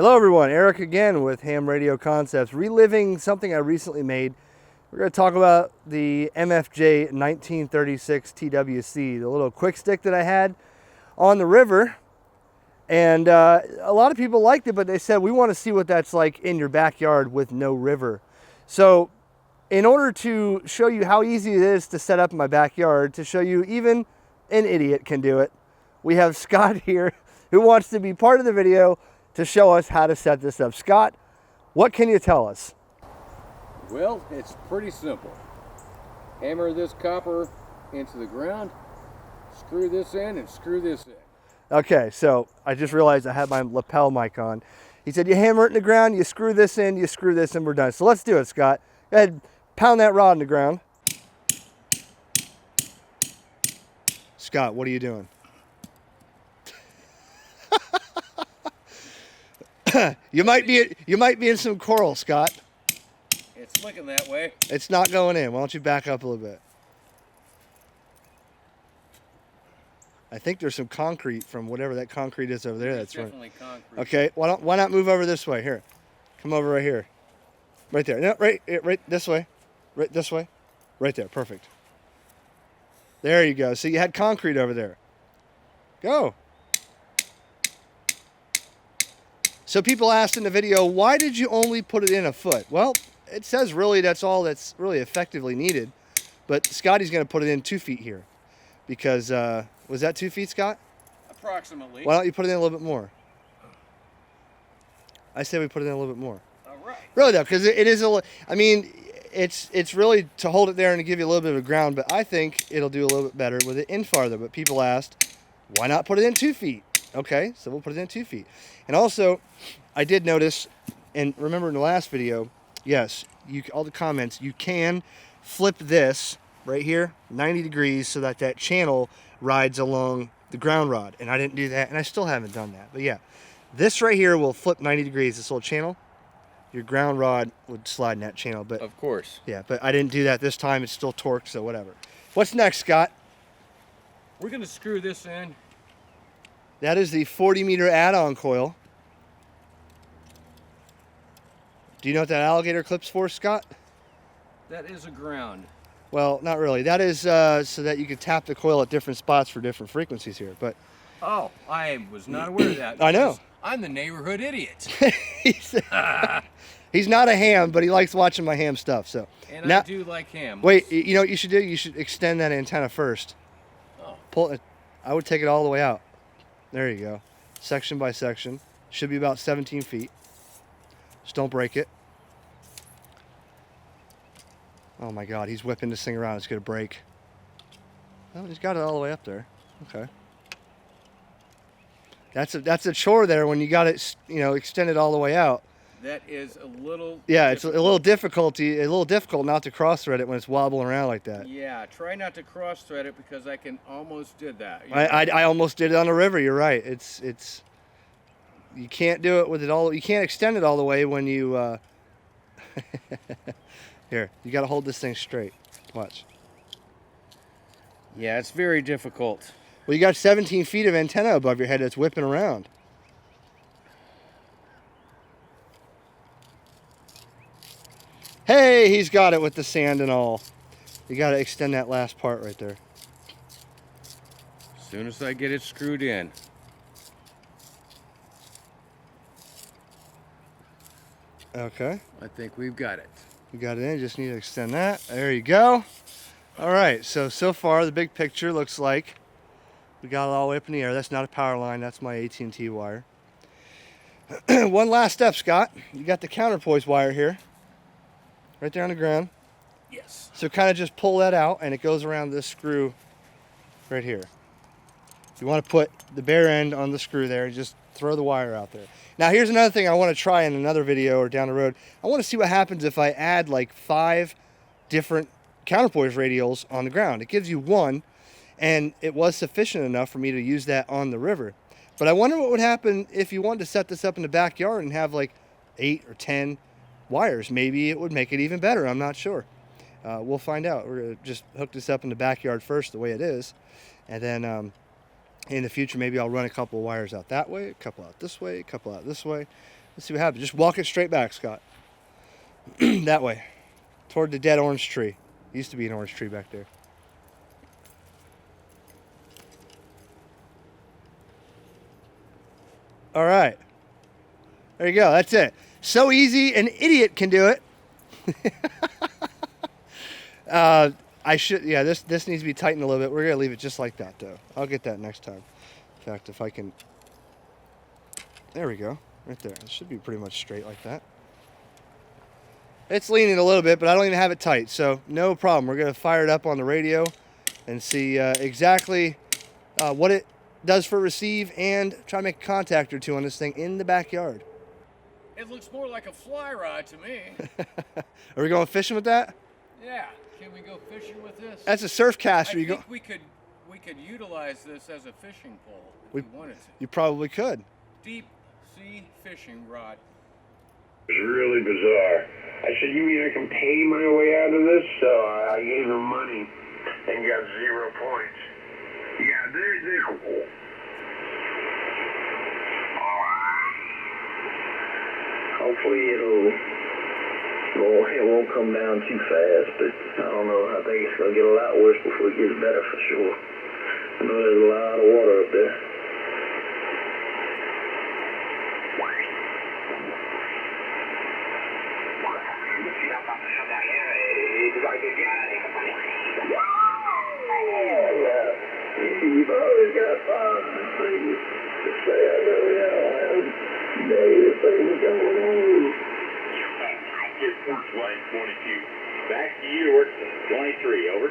Hello everyone, Eric again with HamRadioConcepts, reliving something I recently made. We're going to talk about the MFJ-1936 TWC, the little quick stick that I had on the river. And a lot of people liked it, but they said, we want to see what that's like in your backyard with no river. So in order to show you how easy it is to set up in my backyard, to show you even an idiot can do it, we have Scott here who wants to be part of the video to show us how to set this up. Scott, what can you tell us? Well, it's pretty simple. Hammer this copper into the ground, screw this in, and screw this in. Okay, so I just realized I had my lapel mic on. He said you hammer it in the ground, you screw this in, you screw this, and we're done. So let's do it, Scott. Go ahead, pound that rod in the ground. Scott, what are you doing? You might be in some coral, Scott. It's looking that way. It's not going in. Why don't you back up a little bit? I think there's some concrete from whatever that concrete is over there. That's definitely concrete. Okay, why not move over this way? Here, come over right here, right there. No, right this way, right this way, right there. Perfect. There you go. So you had concrete over there. Go. So people asked in the video, why did you only put it in a foot? Well, it says really that's all that's really effectively needed. But Scotty's going to put it in 2 feet here. Because, was that 2 feet, Scott? Approximately. Why don't you put it in a little bit more? I say we put it in a little bit more. All right. Really though, because it is I mean, it's really to hold it there and to give you a little bit of ground, but I think it'll do a little bit better with it in farther. But people asked, why not put it in 2 feet? Okay, so we'll put it in 2 feet. And also, I did notice, and remember in the last video, yes, all the comments, you can flip this right here 90 degrees so that that channel rides along the ground rod. And I didn't do that, and I still haven't done that. But yeah, this right here will flip 90 degrees, this little channel. Your ground rod would slide in that channel. But of course. Yeah, but I didn't do that this time. It's still torqued, so whatever. What's next, Scott? We're going to screw this in. That is the 40-meter add-on coil. Do you know what that alligator clip's for, Scott? That is a ground. Well, not really. That is so that you can tap the coil at different spots for different frequencies here. But oh, I was not aware of that. I know. I'm the neighborhood idiot. He's not a ham, but he likes watching my ham stuff. So. And now, I do like ham. Wait, you know what you should do? You should extend that antenna first. Oh. Pull it. I would take it all the way out. There you go. Section by section. Should be about 17 feet. Just don't break it. Oh my God, he's whipping this thing around. It's going to break. Oh, he's got it all the way up there. Okay. That's a chore there when you got it, extended all the way out. That is a little. Yeah, it's a little difficult not to cross thread it when it's wobbling around like that. Yeah, try not to cross thread it because I can almost did that. I almost did it on the river. You're right. It's you can't do it with it all. You can't extend it all the way when you. Here, you got to hold this thing straight. Watch. Yeah, it's very difficult. Well, you got 17 feet of antenna above your head that's whipping around. Hey, he's got it with the sand and all. You got to extend that last part right there. As soon as I get it screwed in. Okay. I think we've got it. You got it in, just need to extend that. There you go. All right, so far the big picture looks like we got it all the way up in the air. That's not a power line, that's my AT&T wire. One last step, Scott. You got the counterpoise wire here, right there on the ground. Yes. So kind of just pull that out and it goes around this screw right here. You want to put the bare end on the screw there and just throw the wire out there. Now here's another thing I want to try in another video or down the road. I want to see what happens if I add like 5 different counterpoise radials on the ground. It gives you one, and it was sufficient enough for me to use that on the river. But I wonder what would happen if you wanted to set this up in the backyard and have like 8 or 10 wires. Maybe it would make it even better. I'm not sure. We'll find out. We're going to just hook this up in the backyard first the way it is. And then in the future, maybe I'll run a couple of wires out that way, a couple out this way, a couple out this way. Let's see what happens. Just walk it straight back, Scott. That way. Toward the dead orange tree. Used to be an orange tree back there. All right. There you go. That's it. So easy, an idiot can do it. I should, yeah, this needs to be tightened a little bit. We're going to leave it just like that, though. I'll get that next time. In fact, if I can, there we go. Right there. It should be pretty much straight like that. It's leaning a little bit, but I don't even have it tight, so no problem. We're going to fire it up on the radio and see exactly what it does for receive and try to make a contact or two on this thing in the backyard. It looks more like a fly rod to me. Are we going fishing with that? Yeah. Can we go fishing with this? That's a surf caster. I think we could utilize this as a fishing pole if we wanted to. You probably could. Deep sea fishing rod. It's really bizarre. I said, you either can pay my way out of this, so I gave him money and got 0 points. Yeah, there's hopefully it won't come down too fast, but I don't know. I think it's going to get a lot worse before it gets better for sure. I know there's a lot of water up there. You've always got fun things to say. I know, yeah. Negative things going on. Get Fort Line 22. Back to you to work 23, over.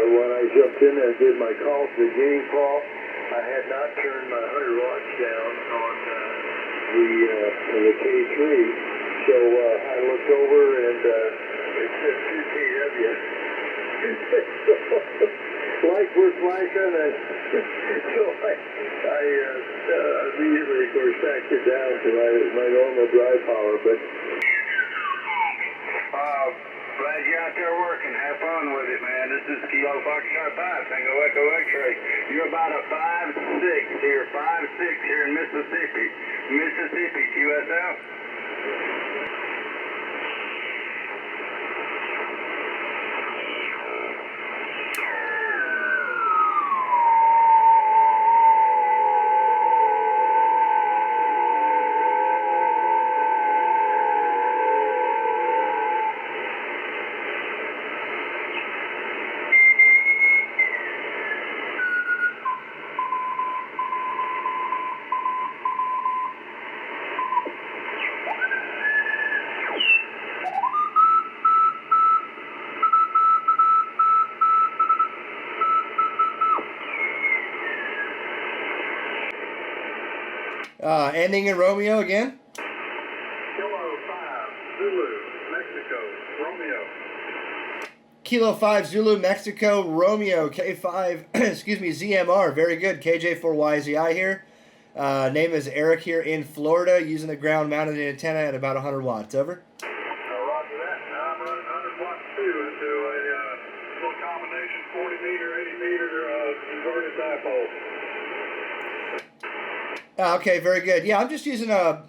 When I jumped in and did my call to the game call, I had not turned my 100 watts down on the K3. So I looked over and it said 2 kW. Like we're flashing, so I immediately, of course, backed it down to my normal dry power. But glad you're out there working. Have fun with it, man. This is Kilo Foxtrot 5, Tango Echo X-ray. You're about a 5-6 here, 5-6 here in Mississippi. Mississippi, QSL. Ending in Romeo again. Kilo 5, Zulu, Mexico, Romeo. Kilo 5 Zulu Mexico Romeo K5 excuse me ZMR. Very good. KJ4YZI here. Name is Eric here in Florida using the ground mounted antenna at about 100 watts. Over. Roger that. I'm running 100 watts too into a little combination 40 meter, 80 meter inverted dipole. Okay, very good. Yeah, I'm just using I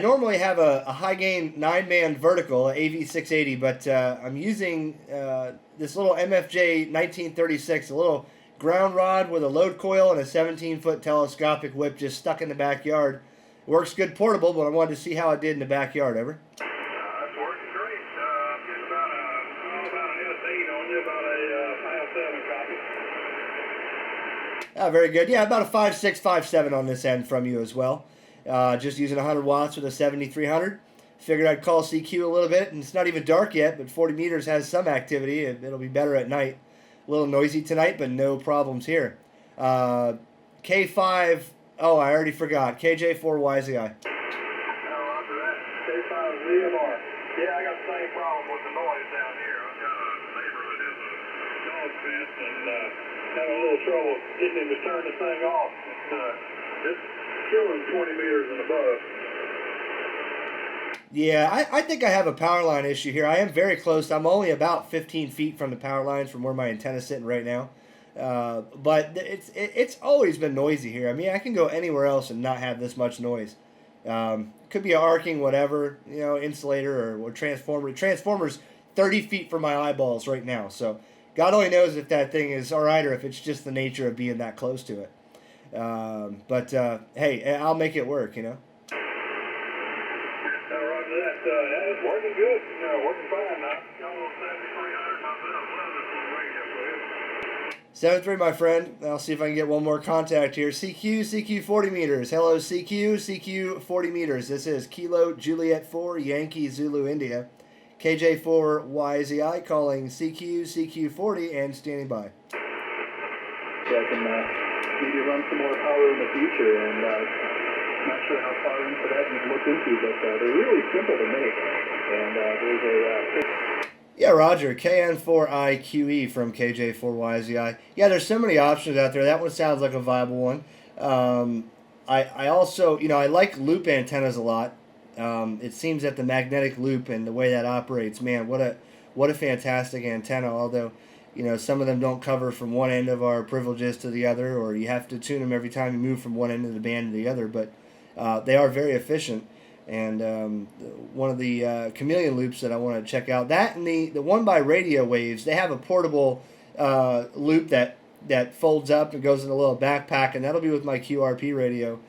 normally have a high gain 9-band vertical, AV680, but I'm using this little MFJ-1936, a little ground rod with a load coil and a 17-foot telescopic whip just stuck in the backyard. Works good portable, but I wanted to see how it did in the backyard. Over. That's working great. I'm getting about an S8 on you, about a 5.7 copy. Very good. Yeah, about a 5.6, 5.7 on this end from you as well. Just using 100 watts with a 7300. Figured I'd call CQ a little bit, and it's not even dark yet, but 40 meters has some activity. It'll be better at night. A little noisy tonight, but no problems here. K5, oh, I already forgot. KJ4YZI. Roger that. K5 ZMR. Yeah, I got the same problem with the noise down here. I've got a neighbor that is a dog fence and having a little trouble getting him to turn the thing off. It's killing 20 meters and above. Yeah, I think I have a power line issue here. I am very close. I'm only about 15 feet from the power lines from where my antenna's sitting right now. But it's always been noisy here. I mean, I can go anywhere else and not have this much noise. Could be an arcing, whatever, insulator or transformer. Transformer's 30 feet from my eyeballs right now. So God only knows if that thing is all right or if it's just the nature of being that close to it. But hey, I'll make it work, Roger that. That is working good. Working fine now. Almost 7,300 myself. Love this little radio for you. 7-3, my friend. I'll see if I can get one more contact here. CQ 40 meters. Hello, CQ 40 meters. This is Kilo Juliet 4 Yankee Zulu India. KJ4 YZI calling CQ 40 and standing by. So I can maybe run some more power in the future, and not sure how far into that you've looked into, but they're really simple to make. And there's a Yeah, Roger, KN4IQE from KJ4YZI. Yeah, there's so many options out there. That one sounds like a viable one. I also, I like loop antennas a lot. It seems that the magnetic loop and the way that operates, man, what a fantastic antenna. Although, some of them don't cover from one end of our privileges to the other, or you have to tune them every time you move from one end of the band to the other. But they are very efficient. And one of the chameleon loops that I want to check out, that and the one by Radio Waves, they have a portable loop that folds up and goes in a little backpack, and that'll be with my QRP radio.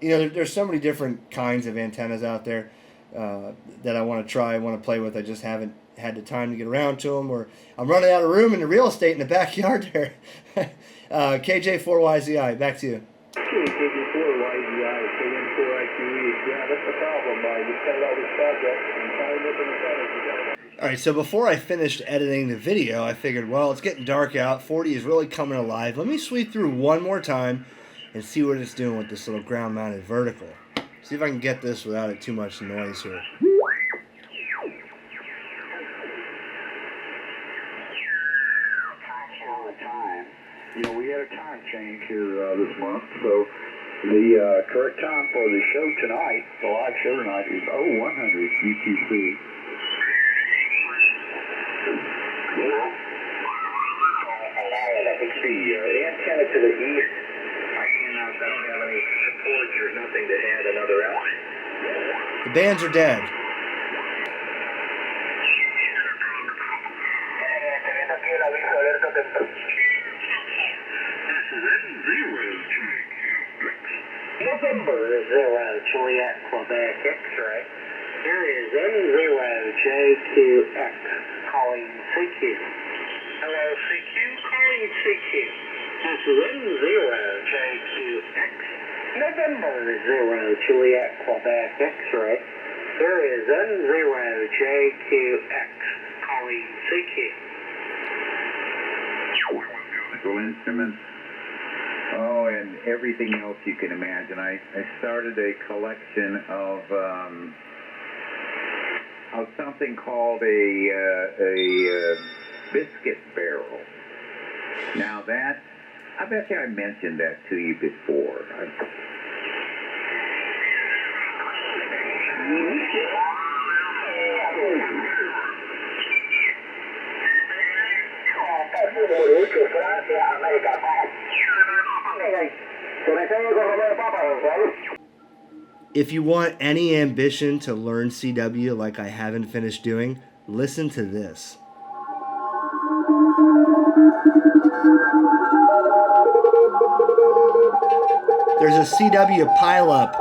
There's so many different kinds of antennas out there that I want to try, I want to play with. I just haven't had the time to get around to them, or I'm running out of room in the real estate in the backyard there. KJ4YZI, back to you. KJ4YZI, KN4IQE. Yeah, that's the problem. You set all these projects and find different antennas. All right, so before I finished editing the video, I figured, well, it's getting dark out. 40 is really coming alive. Let me sweep through one more time and see what it's doing with this little ground-mounted vertical. See if I can get this without it too much noise here. We had a time change here this month, so the correct time for the show tonight, the live show tonight, is 0100 UTC. The antenna to the east, I don't have any support. There's nothing to add another element. The bands are dead. November 0 Juliet Quebec X-ray. Here is N0JQX calling CQ. Hello, CQ, calling CQ. This is N0JQX. November 0 Juliet Quebec X-ray. Here is N0JQX calling CQ. Instruments. Oh, and everything else you can imagine. I started a collection of something called a biscuit barrel. Now that, I bet you I mentioned that to you before. If you want any ambition to learn CW like I haven't finished doing, listen to this. There's a CW pileup.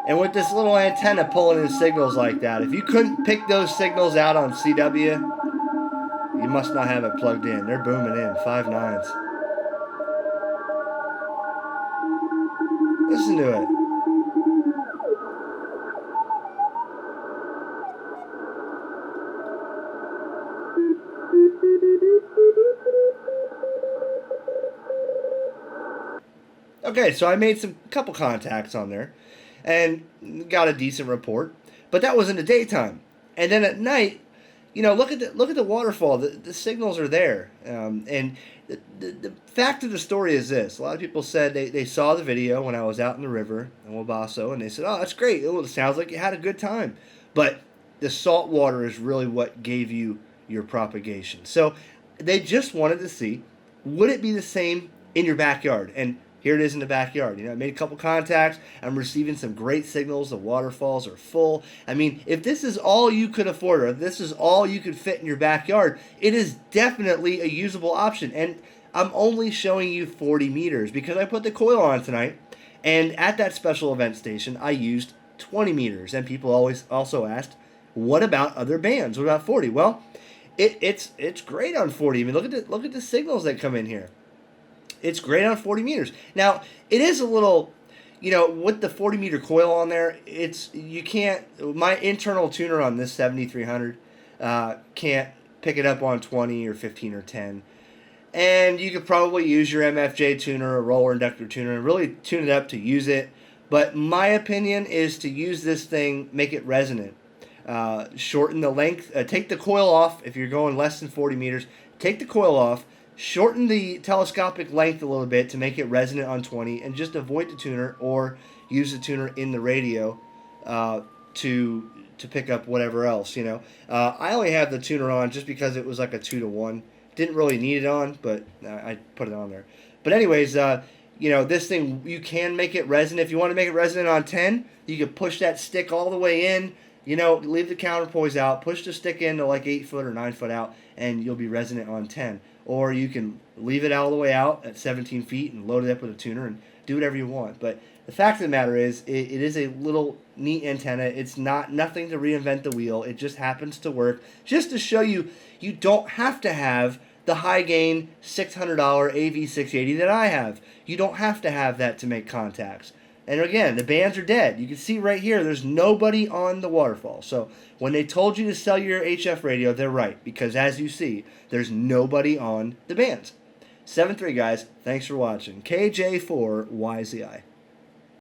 And with this little antenna pulling in signals like that, if you couldn't pick those signals out on CW, you must not have it plugged in. They're booming in, 5 nines. Listen to it. Okay, so I made a couple contacts on there and got a decent report, but that was in the daytime. And then at night, look at the waterfall. The signals are there, and the fact of the story is this: a lot of people said they saw the video when I was out in the river in Wabasso, and they said, "Oh, that's great. It sounds like you had a good time," but the salt water is really what gave you your propagation. So they just wanted to see, would it be the same in your backyard? And here it is in the backyard. I made a couple contacts. I'm receiving some great signals. The waterfalls are full. I mean, if this is all you could afford, or if this is all you could fit in your backyard, it is definitely a usable option. And I'm only showing you 40 meters because I put the coil on tonight. And at that special event station, I used 20 meters. And people always also asked, what about other bands? What about 40? Well, it's great on 40. I mean, look at the signals that come in here. It's great on 40 meters. Now, it is a little, with the 40 meter coil on there, you can't, my internal tuner on this 7300 can't pick it up on 20 or 15 or 10. And you could probably use your MFJ tuner or roller inductor tuner and really tune it up to use it. But my opinion is to use this thing, make it resonant. Shorten the length, take the coil off if you're going less than 40 meters. Take the coil off. Shorten the telescopic length a little bit to make it resonant on 20, and just avoid the tuner or use the tuner in the radio to pick up whatever else. I only have the tuner on just because it was like a 2-to-1. Didn't really need it on, but I put it on there. But anyways, this thing, you can make it resonant. If you want to make it resonant on 10, you can push that stick all the way in. Leave the counterpoise out, push the stick into like 8 foot or 9 foot out, and you'll be resonant on 10. Or you can leave it all the way out at 17 feet and load it up with a tuner and do whatever you want. But the fact of the matter is, it is a little neat antenna. It's nothing to reinvent the wheel. It just happens to work. Just to show you, you don't have to have the high gain $600 AV680 that I have. You don't have to have that to make contacts. And again, the bands are dead. You can see right here, there's nobody on the waterfall. So when they told you to sell your HF radio, they're right. Because as you see, there's nobody on the bands. 7-3, guys. Thanks for watching. KJ4YZI.